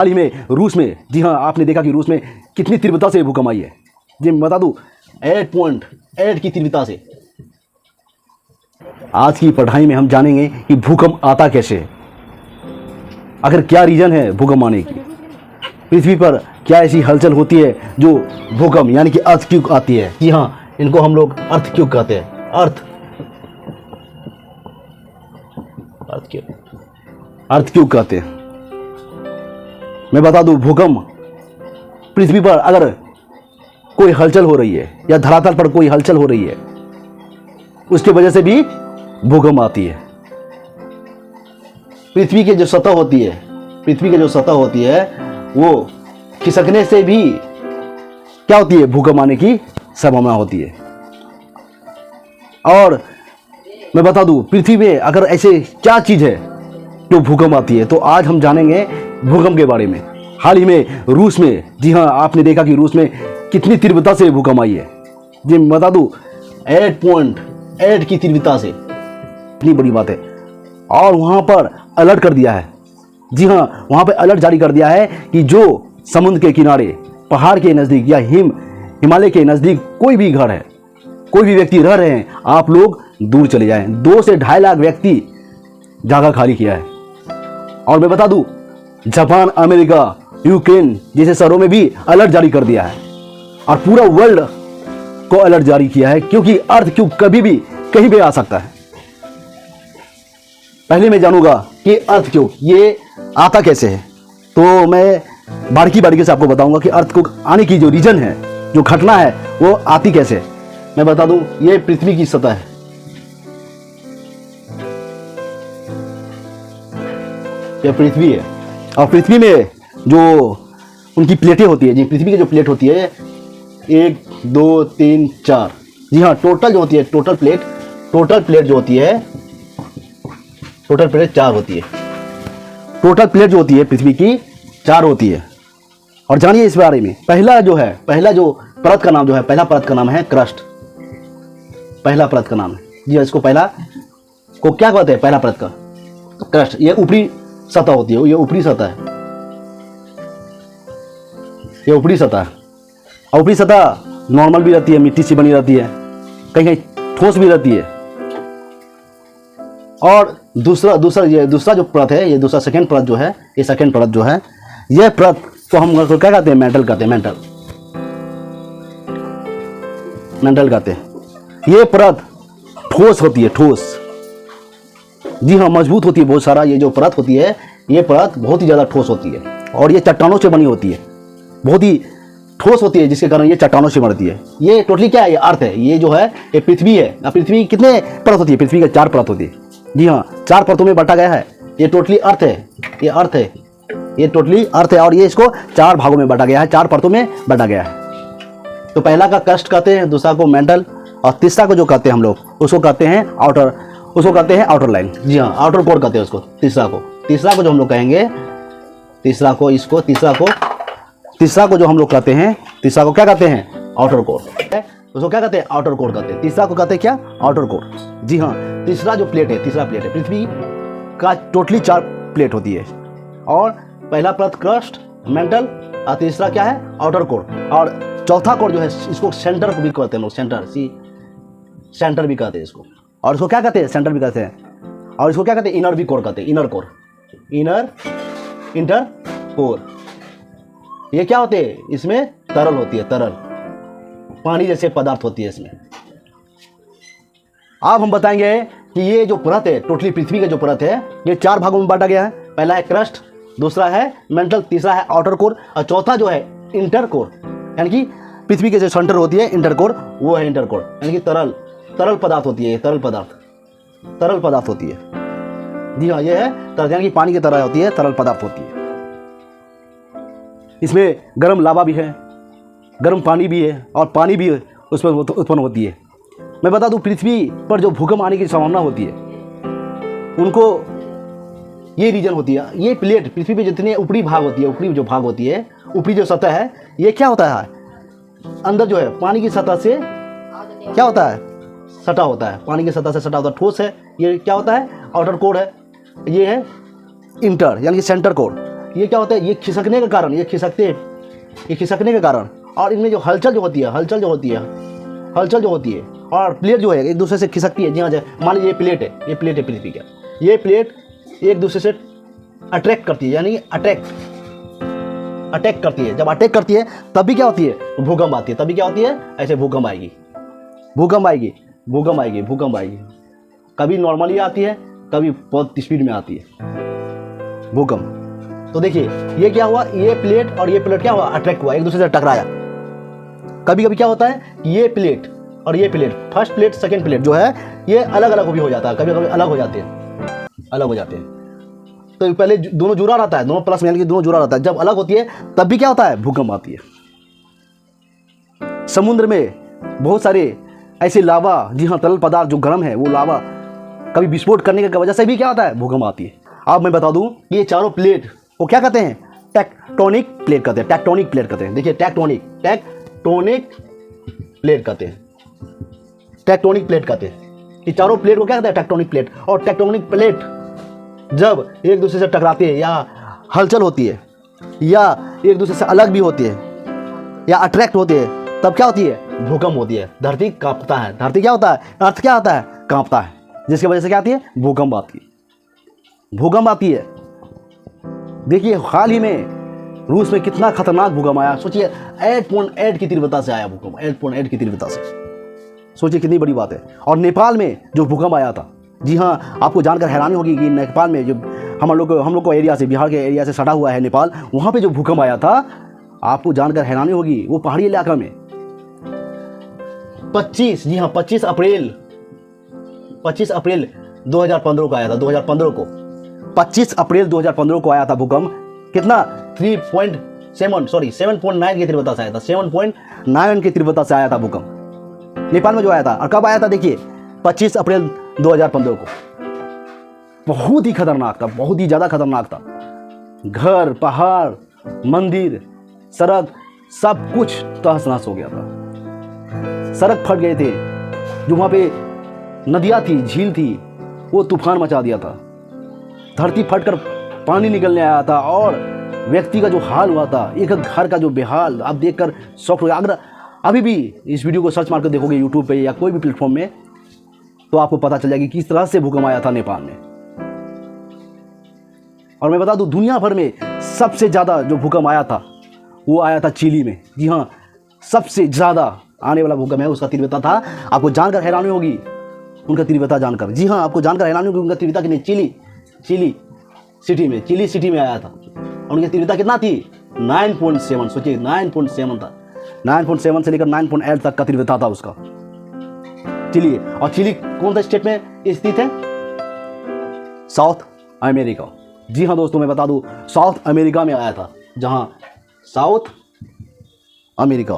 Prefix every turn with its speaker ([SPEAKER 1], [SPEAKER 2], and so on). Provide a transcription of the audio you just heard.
[SPEAKER 1] हाल ही में रूस में, जी हाँ, आपने देखा कि रूस में कितनी तीव्रता से भूकंप आई है। जी मैं बता दूं 8.8 की तीव्रता से। आज की पढ़ाई में हम जानेंगे कि भूकंप आता कैसे है, आखिर क्या रीजन है भूकंप आने की, पृथ्वी पर क्या ऐसी हलचल होती है जो भूकंप यानी कि अर्थक्वेक आती है। जी हाँ, इनको हम लोग अर्थक्वेक कहते हैं। अर्थक्वेक कहते हैं। मैं बता दूं भूकंप पृथ्वी पर अगर कोई हलचल हो रही है या धरातल पर कोई हलचल हो रही है, उसकी वजह से भी भूकंप आती है। पृथ्वी की जो सतह होती है वो खिसकने से भी क्या होती है, भूकंप आने की संभावना होती है। और मैं बता दूं पृथ्वी में अगर ऐसे क्या चीज है जो भूकंप आती है, तो आज हम जानेंगे भूकंप के बारे में। हाल ही में रूस में, जी हाँ, आपने देखा कि रूस में कितनी तीव्रता से भूकंप आई है। जी मैं बता दूं 8.8 की तीव्रता से, इतनी बड़ी बात है। और वहां पर अलर्ट कर दिया है। जी हाँ, वहां पर अलर्ट जारी कर दिया है कि जो समुद्र के किनारे, पहाड़ के नजदीक या हिमालय के नजदीक कोई भी घर है, कोई भी व्यक्ति रह रहे हैं, आप लोग दूर चले जाएं। 2 से 2.5 लाख व्यक्ति जगह खाली किया है। और मैं बता दूं जापान, अमेरिका, यूक्रेन जैसे शहरों में भी अलर्ट जारी कर दिया है और पूरा वर्ल्ड को अलर्ट जारी किया है, क्योंकि अर्थक्वेक कभी भी कहीं भी आ सकता है। पहले मैं जानूंगा कि अर्थक्वेक ये आता कैसे है, तो मैं बारीकी से आपको बताऊंगा कि अर्थक्वेक आने की जो रीजन है, जो घटना है, वो आती कैसे है। मैं बता दूं ये पृथ्वी की सतह है। यह पृथ्वी है और पृथ्वी में जो उनकी प्लेटें होती है, जी पृथ्वी की जो प्लेट होती है 1 2 3 4, जी हाँ, टोटल जो होती है, टोटल प्लेट जो होती है, टोटल प्लेट 4 होती है। टोटल प्लेट जो होती है पृथ्वी की 4 होती है। और जानिए इस बारे में, पहला जो परत का नाम जो है, पहला परत का नाम है क्रस्ट। पहला परत का नाम है, जी हाँ, इसको पहला को क्या कहते हैं, पहला परत का क्रस्ट। ये ऊपरी सतह होती है, ये ऊपरी सतह है, ये ऊपरी सतह है। और ऊपरी सतह नॉर्मल भी रहती है, मिट्टी से बनी रहती है, कहीं कहीं ठोस भी रहती है। और दूसरा जो परत है, ये दूसरा सेकंड परत जो है, ये सेकंड परत जो है, ये परत तो हम क्या कहते हैं, मेंटल कहते हैं, मेंटल कहते हैं। ये परत ठोस होती है, ठोस, जी हाँ, मजबूत होती है बहुत सारा। ये जो परत होती है, ये परत बहुत ही ज़्यादा ठोस होती है और ये चट्टानों से बनी होती है, बहुत ही ठोस होती है, जिसके कारण ये चट्टानों से बनती है। ये टोटली क्या है, ये अर्थ है। ये जो है ये पृथ्वी है। पृथ्वी कितने परत होती है, पृथ्वी का 4 परत होती है। जी हाँ, 4 परतों में बांटा गया है। ये टोटली अर्थ है, ये अर्थ है, ये टोटली अर्थ है। और ये इसको 4 भागों में बांटा गया है, 4 परतों में बांटा गया है। तो पहला का क्रस्ट कहते हैं, दूसरा को मेंटल, और तीसरा को जो कहते हैं हम लोग, उसको कहते हैं आउटर लाइन। जी हाँ, आउटर कोर कहते हैं उसको। तीसरा को जो हम लोग कहेंगे, तीसरा को जो हम लोग कहते हैं, तीसरा को क्या कहते हैं, आउटर कोर। उसको क्या कहते हैं, आउटर कोर कहते हैं। तीसरा को कहते हैं क्या, आउटर कोर। जी हाँ, तीसरा प्लेट है, पृथ्वी का टोटली 4 प्लेट होती है। और पहला परत क्रस्ट, मेंटल, और तीसरा क्या है, आउटर कोर। और चौथा कोर जो है, इसको सेंटर को भी कहते हैं लोग, सेंटर भी कहते हैं इसको। और इसको क्या कहते हैं, सेंटर भी कहते हैं। और इसको क्या कहते हैं, इनर भी कोर कहते हैं, इंटर कोर। ये क्या होते हैं, इसमें तरल होती है, तरल पानी जैसे पदार्थ होती है इसमें। अब हम बताएंगे कि ये जो परत है, टोटली पृथ्वी का जो परत है, ये 4 भागों में बांटा गया है। पहला है क्रस्ट, दूसरा है मेंटल, तीसरा है आउटर कोर, और चौथा जो है इंटर कोर, यानी कि पृथ्वी के जो सेंटर होती है इंटर कोर, वो है इंटर कोर, यानी कि तरल पदार्थ होती है, तरल पदार्थ होती है। जी हाँ, ये है तरल, यानी कि पानी की तरह होती है, तरल पदार्थ होती है। इसमें गर्म लावा भी है, गर्म पानी भी है, और पानी भी उसमें उत्पन्न होती है। मैं बता दूं पृथ्वी पर जो भूकंप आने की संभावना होती है, उनको ये रीजन होती है, ये प्लेट पृथ्वी पे जितने ऊपरी भाग होती है, ऊपरी जो सतह है, ये क्या होता है, अंदर जो है पानी की सतह से क्या होता है, सटा होता है, पानी की सतह से सटा होता है, ठोस है। ये क्या होता है, आउटर कोर है। ये है इंटर यानी कि सेंटर कोर, ये क्या होता है, ये खिसकने के कारण, ये खिसकने के कारण, और इनमें जो हलचल जो होती है और प्लेट जो है एक दूसरे से खिसकती है। जी हाँ, मान लीजिए ये प्लेट है पृथ्वी का, ये प्लेट एक दूसरे से अट्रैक्ट करती है, यानी अटैक करती है। जब अटैक करती है तब भी क्या होती है, भूकंप आती है। तभी क्या होती है, ऐसे भूकंप आएगी। कभी नॉर्मली आती है, कभी बहुत स्पीड में आती है भूकंप। तो देखिए ये क्या हुआ, ये प्लेट और ये प्लेट क्या हुआ, अट्रैक्ट हुआ, एक दूसरे से टकराया। कभी कभी क्या होता है, ये प्लेट और ये plate, first plate second plate जो है, ये अलग अलग भी हो जाता है, कभी कभी अलग हो जाते हैं। तो पहले दोनों जुड़ा रहता है, दोनों प्लस माइनस दोनों जुड़ा रहता है। जब अलग होती है तब भी क्या होता है, भूकंप आती है। समुद्र में बहुत सारे ऐसे लावा, जी हाँ, तरल पदार्थ जो गर्म है, वो लावा कभी विस्फोट करने की वजह से भी क्या होता है, भूकंप आती है। अब मैं बता दूं, ये चारों प्लेट वो क्या कहते हैं, टेक्टोनिक प्लेट कहते हैं। देखिए टेक्टोनिक प्लेट कहते हैं। ये चारों प्लेट को क्या कहते हैं, टेक्टोनिक प्लेट। और टेक्टोनिक प्लेट जब एक दूसरे से टकराती है या हलचल होती है या एक दूसरे से अलग भी होती है या अट्रैक्ट होती है, तब क्या होती है, भूकंप होती है। धरती कांपता है। धरती क्या होता है, अर्थ क्या होता है, कांपता है, जिसकी वजह से क्या आती है, भूकंप आती है। देखिए हाल ही में रूस में कितना खतरनाक भूकंप आया। सोचिए 8.8 की तीव्रता से आया भूकंप, 8.8 की तीव्रता से। सोचिए कितनी बड़ी बात है। और नेपाल में जो भूकंप आया था, जी हाँ, आपको जानकर हैरानी होगी कि नेपाल में जो हम लोग को एरिया से, बिहार के एरिया से सटा हुआ है नेपाल, वहाँ पे जो भूकंप आया था, आपको जानकर हैरानी होगी, वो पहाड़ी इलाका में 25 अप्रैल 2015 को आया था। 25 अप्रैल 2015 को आया था भूकंप। कितना, 7.9 की तीव्रता से आया था। 7.9 की तीव्रता से आया था भूकंप नेपाल में जो आया था। और कब आया था, देखिए 25 अप्रैल 2015 को। बहुत ही खतरनाक था, बहुत ही ज़्यादा खतरनाक था। घर, पहाड़, मंदिर, सड़क, सब कुछ तहस नहस हो गया था। सड़क फट गए थे, जो वहाँ पे नदियाँ थी, झील थी, वो तूफान मचा दिया था। धरती फटकर पानी निकलने आया था और व्यक्ति का जो हाल हुआ था, एक घर का जो बेहाल, आप देखकर शॉक हो गया। अगर अभी भी इस वीडियो को सर्च मारकर देखोगे यूट्यूब पे या कोई भी प्लेटफॉर्म में, तो आपको पता चल जाएगी किस तरह से भूकंप आया था नेपाल में। और मैं बता दूं, दुनिया भर में सबसे ज़्यादा जो भूकंप आया था, वो आया था चिली में। जी हाँ, सबसे ज़्यादा आने वाला भूकंप है, उसका तीव्रता था, आपको जानकर हैरानी होगी उनका तीव्रता जानकर। जी हाँ, आपको जानकर हैरानी होगी उनका तीव्रता कितनी। चिली सिटी में आया था और उनकी तीव्रता कितना थी, 9.7। सोचिए 9.7 था। 9.7 से लेकर 9.8 तक का तीव्रता था उसका, चिली। और चिली कौन सा स्टेट में स्थित है, साउथ अमेरिका। जी हाँ दोस्तों, मैं बता दूं, साउथ अमेरिका में आया था, जहां साउथ अमेरिका।